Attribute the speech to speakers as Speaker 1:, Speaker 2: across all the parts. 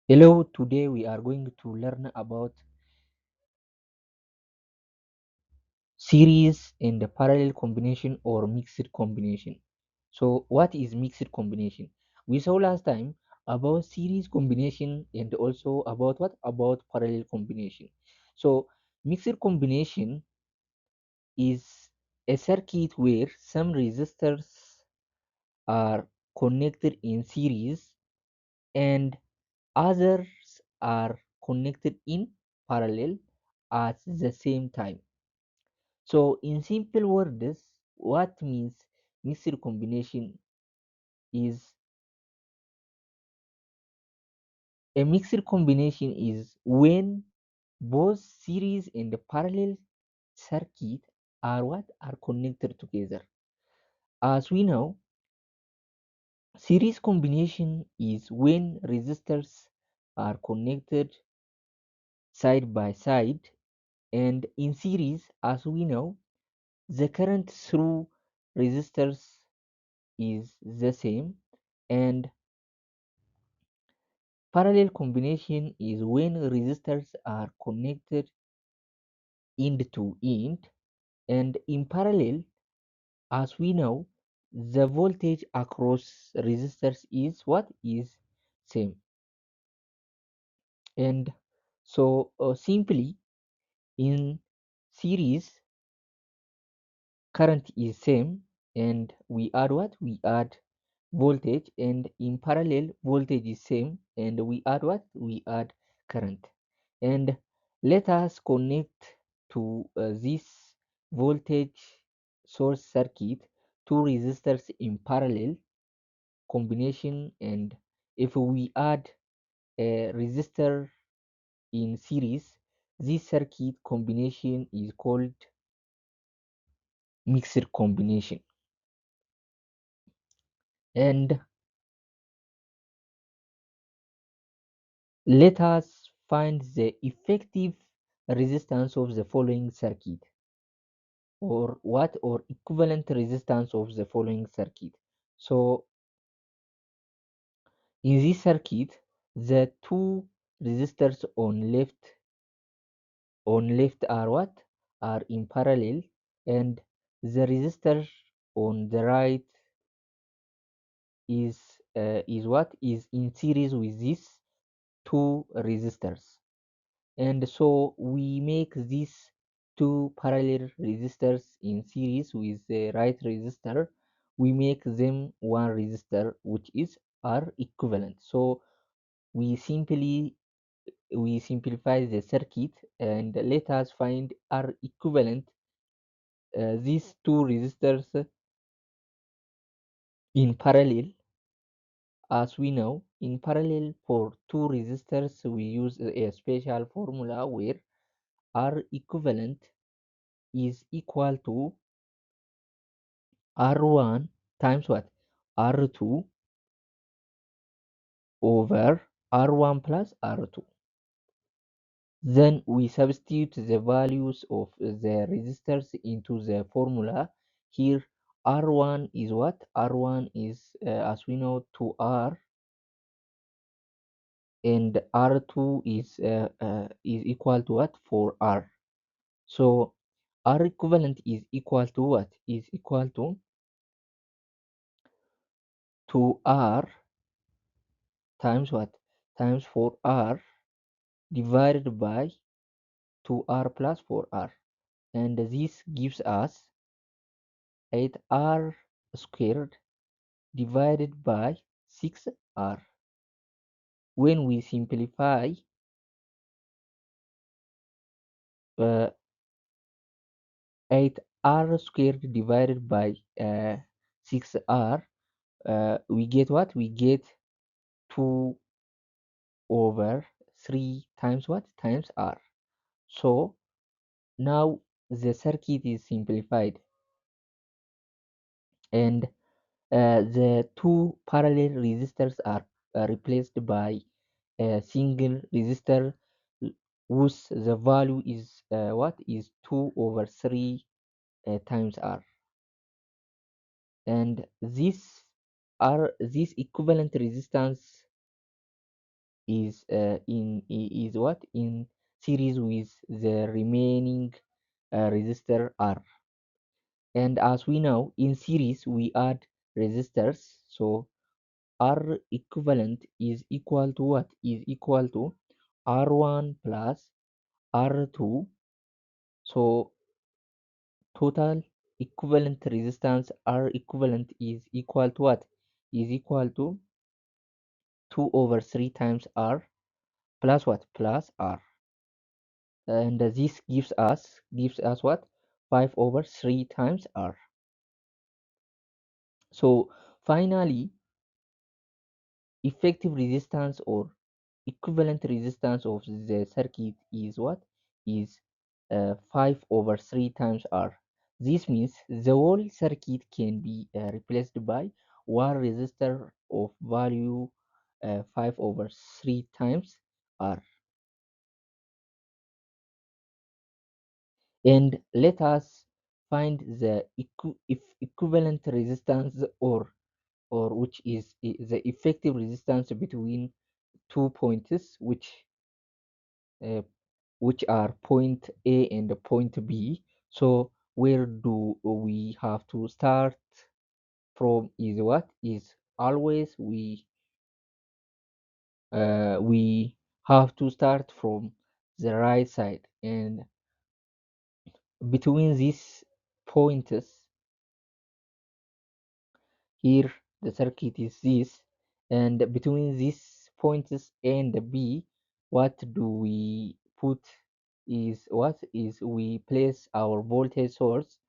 Speaker 1: Hello, today we are going to learn about series and the parallel combination or mixed combination. So, what is mixed combination? We saw last time about series combination and also about what? About parallel combination. So, mixed combination is a circuit where some resistors are connected in series and others are connected in parallel at the same time. So, in simple words, what means mixed combination is a mixed combination is when both series and the parallel circuit are connected together. As we know, series combination is when resistors are connected side by side, and in series, as we know, the current through resistors is the same, and parallel combination is when resistors are connected end to end, and in parallel, as we know, the voltage across resistors is what is same. And so simply in series current is same, and we add what? We add voltage, and in parallel voltage is same, and we add what? We add current. And let us connect to this voltage source circuit two resistors in parallel combination, and if we add a resistor in series, this circuit combination is called mixed combination. And let us find the effective resistance of the following circuit, or what, or equivalent resistance of the following circuit. So in this circuit, the two resistors on left are what? Are in parallel, and the resistor on the right is what? Is in series with these two resistors. And so we make these two parallel resistors in series with the right resistor. We make them one resistor, which is R equivalent. So we simply we simplify the circuit, and let us find R equivalent. These two resistors in parallel. As we know, in parallel for two resistors, we use a special formula where R equivalent is equal to R1 times what? R2 over R1 plus R2. Then we substitute the values of the resistors into the formula. Here R1 is what? R1 is, as we know, 2R, and R2 is equal to what? 4R. So R equivalent is equal to what? Is equal to 2R times what? Times 4R divided by 2R plus 4R. And this gives us 8R squared divided by 6R. When we simplify, uh, 8R squared divided by 6R, we get what? We get 2 over 3 times what? Times R. So now the circuit is simplified, and the two parallel resistors are replaced by a single resistor whose the value is what? Is 2 over 3 times R. And this equivalent resistance is what in series with the remaining resistor R. And as we know, in series we add resistors, so R equivalent is equal to what? Is equal to R1 plus R2. So total equivalent resistance R equivalent is equal to what? Is equal to 2 over 3 times R plus what? Plus R. And this gives us what? 5 over 3 times R. So finally, effective resistance or equivalent resistance of the circuit is what? Is 5 over 3 times R. This means the whole circuit can be replaced by one resistor of value 5 over 3 times R. And let us find the equivalent resistance or which is the effective resistance between two points uh, which are point A and point B. So where do we have to start from is what is always we have to start from the right side, and between these points here the circuit is this, and between these points A and B, what do we put is what is we place our voltage source.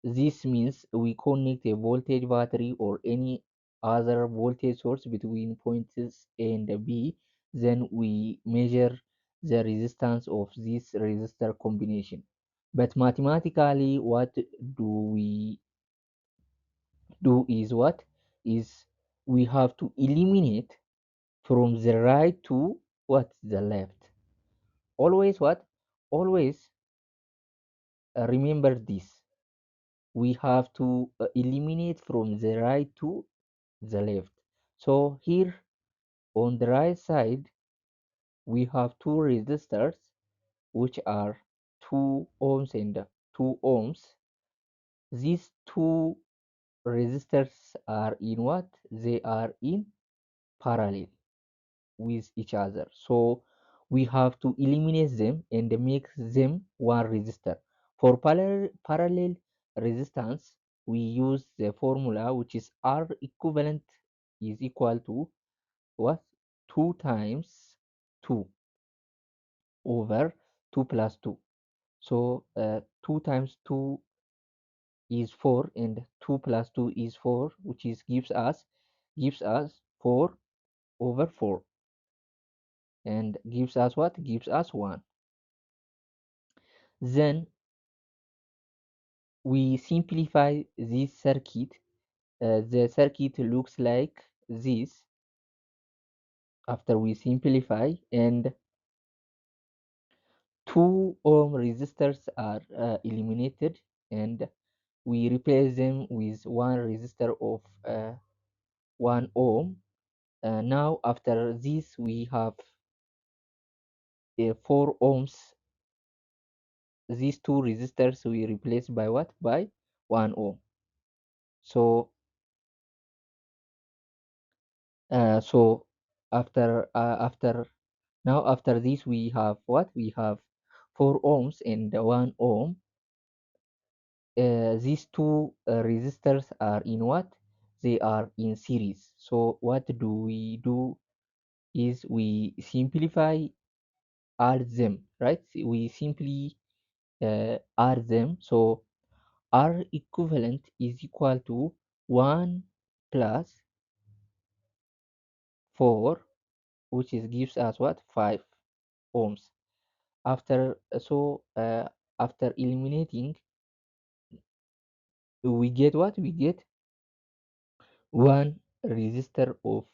Speaker 1: This means we connect a voltage battery or any other voltage source between points A and B. Then we measure the resistance of this resistor combination. But mathematically, what do we do is what is we have to eliminate from the right to what the left. Always what? Always remember this. We have to eliminate from the right to the left. So here on the right side we have two resistors which are 2 ohms and 2 ohms. These two resistors are in what? They are in parallel with each other. So we have to eliminate them and make them one resistor. For parallel resistance, we use the formula which is R equivalent is equal to what? 2 times 2 over 2 plus 2. So 2 times 2 is 4 and 2 plus 2 is 4, which is gives us 4 over 4 and gives us what? Gives us 1. Then we simplify this circuit. The circuit looks like this after we simplify, and 2 ohm resistors are eliminated, and we replace them with one resistor of 1 ohm. Now after this we have 4 ohms. These two resistors we replace by what? By 1 ohm. So so after now after this we have what? We have 4 ohms and 1 ohm. These two resistors are in what? They are in series. So what do we do is we simplify add them, right? We simply add them. So R equivalent is equal to 1 plus 4, which is gives us what? 5 ohms. After after eliminating, we get what? We get one resistor of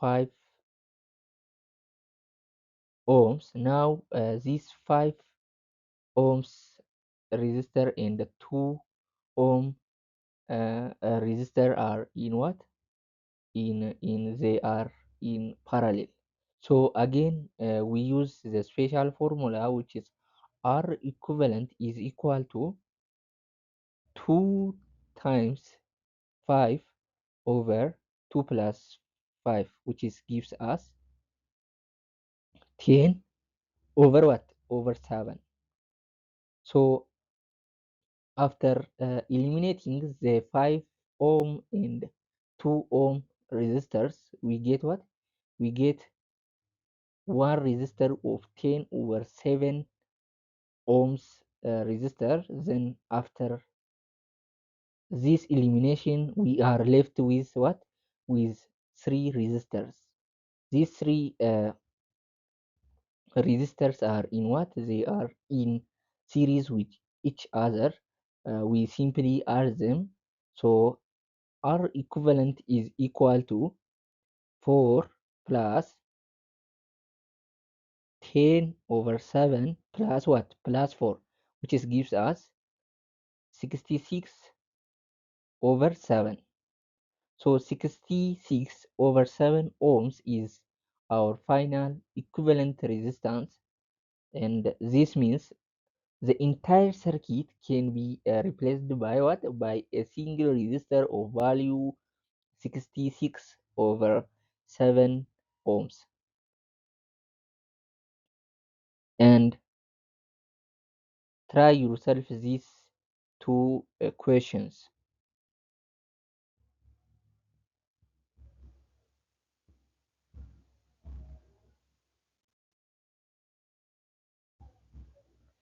Speaker 1: 5 ohms. Now these 5 ohms resistor and the 2 ohm resistor are in what? In they are in parallel. So again, we use the special formula, which is R equivalent is equal to 2 times 5 over 2 plus 5, which is gives us 10 over what? Over 7. So after eliminating the 5 ohm and 2 ohm resistors, we get what? We get one resistor of 10 over 7 ohms resistor. Then after this elimination, we are left with what? With three resistors. These three resistors are in what? They are in series with each other. We simply add them. So R equivalent is equal to 4 plus 10 over 7 plus what? Plus 4, which is gives us 66 over 7. So 66 over 7 ohms is our final equivalent resistance, and this means the entire circuit can be replaced by what? By a single resistor of value 66 over 7 ohms. And try yourself these two questions.